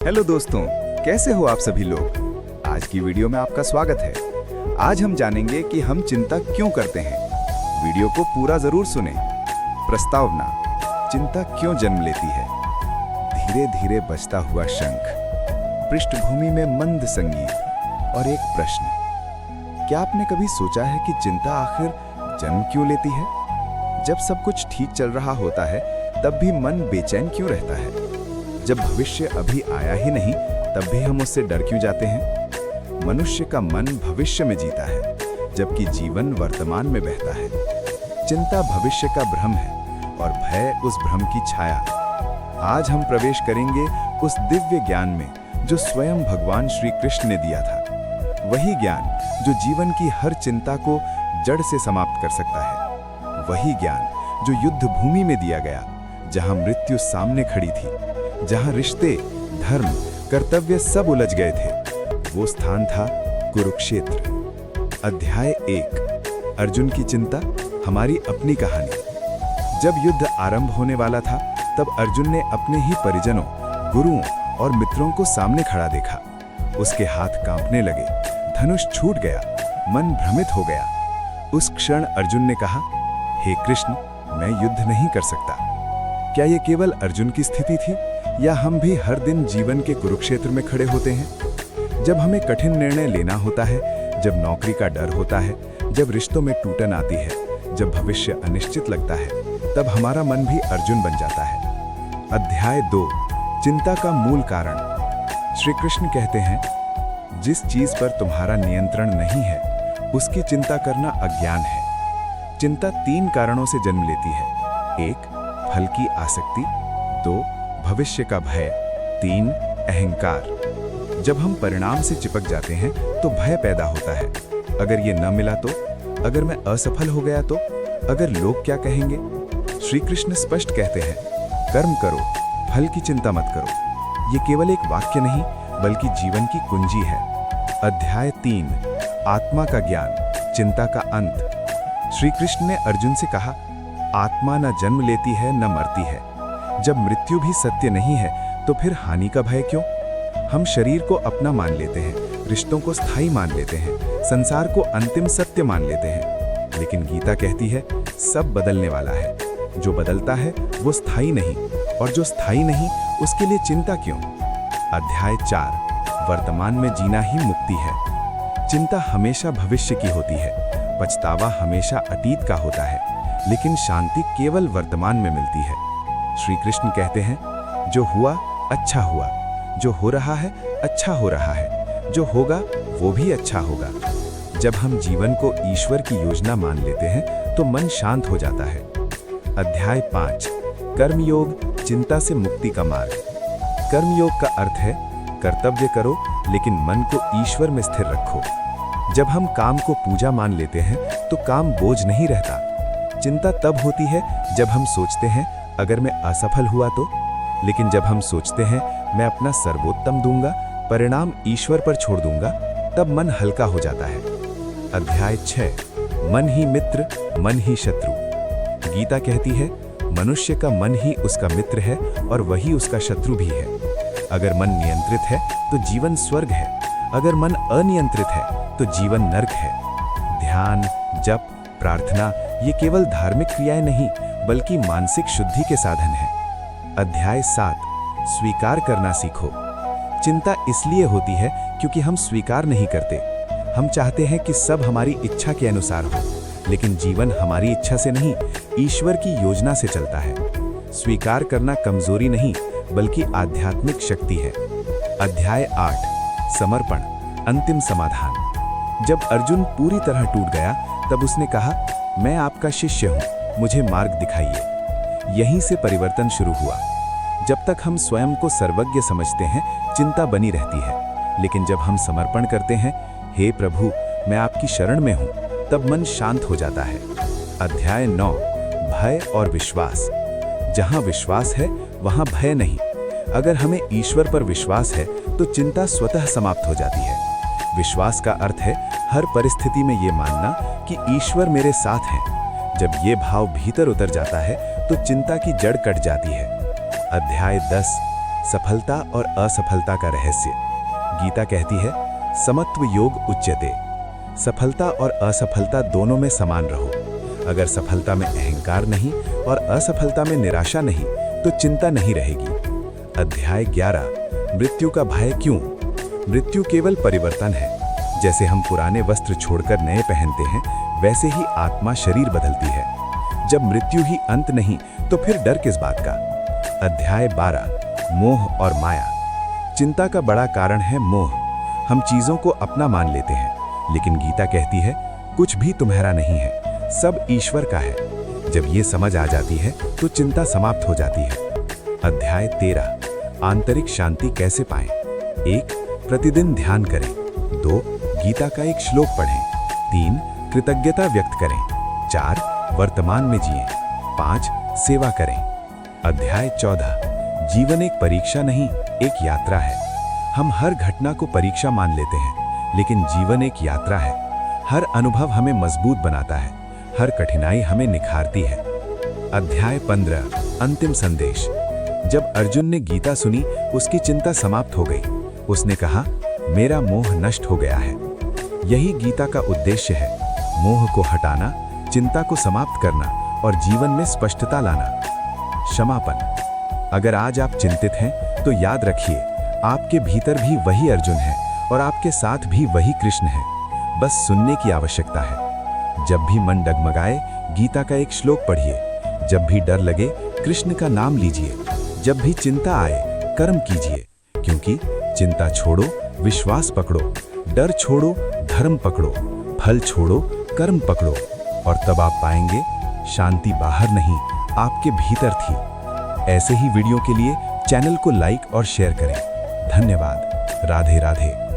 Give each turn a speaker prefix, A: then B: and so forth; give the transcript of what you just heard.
A: Hello दोस्तों, कैसे हो आप सभी लोग। आज की वीडियो में आपका स्वागत है। आज हम जानेंगे कि हम चिंता क्यों करते हैं। वीडियो को पूरा जरूर सुने। प्रस्तावना: चिंता क्यों जन्म लेती है। धीरे धीरे बजता हुआ शंख, पृष्ठभूमि में मंद संगीत और एक प्रश्न। क्या आपने कभी सोचा है कि चिंता आखिर जन्म क्यों लेती है। जब सब कुछ ठीक चल रहा होता है तब भी मन बेचैन क्यों रहता है। जब भविष्य अभी आया ही नहीं तब भी हम उससे डर क्यों जाते हैं। मनुष्य का मन भविष्य में जीता है जबकि जीवन वर्तमान में बहता है। चिंता भविष्य का भ्रम है और भय उस भ्रम की छाया। आज हम प्रवेश करेंगे उस दिव्य ज्ञान में जो स्वयं भगवान श्री कृष्ण ने दिया था। वही ज्ञान जो जीवन की हर चिंता को जड़ से समाप्त कर सकता है। वही ज्ञान जो युद्ध भूमि में दिया गया, जहां मृत्यु सामने खड़ी थी, जहां रिश्ते, धर्म, कर्तव्य सब उलझ गए थे। वो स्थान था कुरुक्षेत्र। अध्याय 1, अर्जुन की चिंता, हमारी अपनी कहानी। जब युद्ध आरंभ होने वाला था तब अर्जुन ने अपने ही परिजनों, गुरुओं और मित्रों को सामने खड़ा देखा। उसके हाथ कांपने लगे, धनुष छूट गया, मन भ्रमित हो गया। उस क्षण अर्जुन ने कहा, हे कृष्ण, मैं युद्ध नहीं कर सकता। क्या ये केवल अर्जुन की स्थिति थी या हम भी हर दिन जीवन के कुरुक्षेत्र में खड़े होते हैं। जब हमें कठिन निर्णय लेना होता है, जब नौकरी का डर होता है, जब रिश्तों में टूटन आती है, जब भविष्य अनिश्चित लगता है, तब हमारा मन भी अर्जुन बन जाता है। अध्याय 2, चिंता का मूल कारण। श्री कृष्ण कहते हैं, जिस चीज पर तुम्हारा नियंत्रण नहीं है उसकी चिंता करना अज्ञान है। चिंता 3 कारणों से जन्म लेती है। 1, फल की आसक्ति। 2, भविष्य का भय। 3, अहंकार। जब हम परिणाम से चिपक जाते हैं तो भय पैदा होता है। अगर ये न मिला तो, अगर मैं असफल हो गया तो, अगर लोग क्या कहेंगे। श्री कृष्ण स्पष्ट कहते हैं, कर्म करो, फल की चिंता मत करो। ये केवल एक वाक्य नहीं बल्कि जीवन की कुंजी है। अध्याय 3, आत्मा का ज्ञान, चिंता का अंत। श्री कृष्ण ने अर्जुन से कहा, आत्मा न जन्म लेती है न मरती है। जब मृत्यु भी सत्य नहीं है तो फिर हानि का भय क्यों। हम शरीर को अपना मान लेते हैं, रिश्तों को स्थायी मान लेते हैं, संसार को अंतिम सत्य मान लेते हैं। लेकिन गीता कहती है, सब बदलने वाला है। जो बदलता है वो स्थायी नहीं, और जो स्थायी नहीं उसके लिए चिंता क्यों। अध्याय 4, वर्तमान में जीना ही मुक्ति है। चिंता हमेशा भविष्य की होती है, पछतावा हमेशा अतीत का होता है, लेकिन शांति केवल वर्तमान में मिलती है। श्री कृष्ण कहते हैं, जो हुआ अच्छा हुआ, जो हो रहा है अच्छा हो रहा है, जो होगा वो भी अच्छा होगा। जब हम जीवन को ईश्वर की योजना मान लेते हैं तो मन शांत हो जाता है। अध्याय 5, कर्मयोग, चिंता से मुक्ति का मार्ग। कर्मयोग का अर्थ है, कर्तव्य करो लेकिन मन को ईश्वर में स्थिर रखो। जब हम काम को पूजा मान लेते हैं तो काम बोझ नहीं रहता। चिंता तब होती है जब हम सोचते हैं, अगर मैं असफल हुआ तो। लेकिन जब हम सोचते हैं, मैं अपना सर्वोत्तम दूंगा, परिणाम ईश्वर पर छोड़ दूंगा, तब मन हल्का हो जाता है। अध्याय 6, मन ही मित्र, मन ही शत्रु। गीता कहती है, मनुष्य का मन ही उसका मित्र है और वही उसका शत्रु भी है। अगर मन नियंत्रित है तो जीवन स्वर्ग है, अगर मन अनियंत्रित है तो जीवन नरक है। ध्यान, जप, प्रार्थना ये केवल धार्मिक क्रियाएं नहीं बल्कि मानसिक शुद्धि के साधन हैं। अध्याय 7, स्वीकार करना सीखो। चिंता इसलिए होती है क्योंकि हम स्वीकार नहीं करते। हम चाहते हैं कि सब हमारी इच्छा के अनुसार हो, लेकिन जीवन हमारी इच्छा से नहीं, ईश्वर की योजना से चलता है। स्वीकार करना कमजोरी नहीं बल्कि आध्यात्मिक शक्ति है। अध्याय 8, समर्पण, अंतिम समाधान। जब अर्जुन पूरी तरह टूट गया तब उसने कहा, मैं आपका शिष्य हूँ, मुझे मार्ग दिखाइए। यहीं से परिवर्तन शुरू हुआ। जब तक हम स्वयं को सर्वज्ञ समझते हैं, चिंता बनी रहती है। लेकिन जब हम समर्पण करते हैं, हे प्रभु मैं आपकी शरण में हूँ, तब मन शांत हो जाता है। अध्याय 9, भय और विश्वास। जहाँ विश्वास है वहाँ भय नहीं। अगर हमें ईश्वर पर विश्वास है तो चिंता स्वतः समाप्त हो जाती है। विश्वास का अर्थ है हर परिस्थिति में ये मानना कि ईश्वर मेरे साथ है। जब ये भाव भीतर उतर जाता है तो चिंता की जड़ कट जाती है। अध्याय 10,
B: सफलता और असफलता का रहस्य। गीता कहती है, समत्व योग उच्यते। सफलता और असफलता दोनों में समान रहो। अगर सफलता में अहंकार नहीं और असफलता में निराशा नहीं तो चिंता नहीं रहेगी। अध्याय 11, मृत्यु का भय क्यों? मृत्यु केवल परिवर्तन है। जैसे हम पुराने वस्त्र छोड़कर नए पहनते हैं, वैसे ही आत्मा शरीर बदलती है। जब मृत्यु ही अंत नहीं तो फिर डर किस बात का? अध्याय 12, मोह और माया। चिंता का बड़ा कारण है मोह। हम चीजों को अपना मान लेते हैं, लेकिन गीता कहती है कुछ भी तुम्हारा नहीं है, सब ईश्वर का है। जब ये समझ आ जाती है तो चिंता समाप्त हो जाती है। अध्याय 13, आंतरिक शांति कैसे पाएं? 1, प्रतिदिन ध्यान करें। 2, गीता का एक श्लोक पढ़ें। 3, कृतज्ञता व्यक्त करें। 4, वर्तमान में जिएं। 5, सेवा करें। अध्याय 14, जीवन एक परीक्षा नहीं, एक यात्रा है। हम हर घटना को परीक्षा मान लेते हैं, लेकिन जीवन एक यात्रा है। हर अनुभव हमें मजबूत बनाता है, हर कठिनाई हमें निखारती है। अध्याय 15, अंतिम संदेश। जब अर्जुन ने गीता सुनी, उसकी चिंता समाप्त हो गई। उसने कहा, मेरा मोह नष्ट हो गया है। यही गीता का उद्देश्य है, मोह को हटाना, चिंता को समाप्त करना और जीवन में स्पष्टता लाना। क्षमापन। अगर आज आप चिंतित हैं तो याद रखिए, आपके भीतर भी वही अर्जुन है और आपके साथ भी वही कृष्ण है। बस सुनने की आवश्यकता है। जब भी मन डगमगाए, गीता का एक श्लोक पढ़िए। जब भी डर लगे, कृष्ण का नाम लीजिए। जब भी चिंता आए, कर्म कीजिए, क्योंकि चिंता छोड़ो, विश्वास पकड़ो, डर छोड़ो, धर्म पकड़ो, फल छोड़ो, कर्म पकड़ो, और तब आप पाएंगे शांति बाहर नहीं, आपके भीतर थी। ऐसे ही वीडियो के लिए चैनल को लाइक और शेयर करें। धन्यवाद। राधे राधे।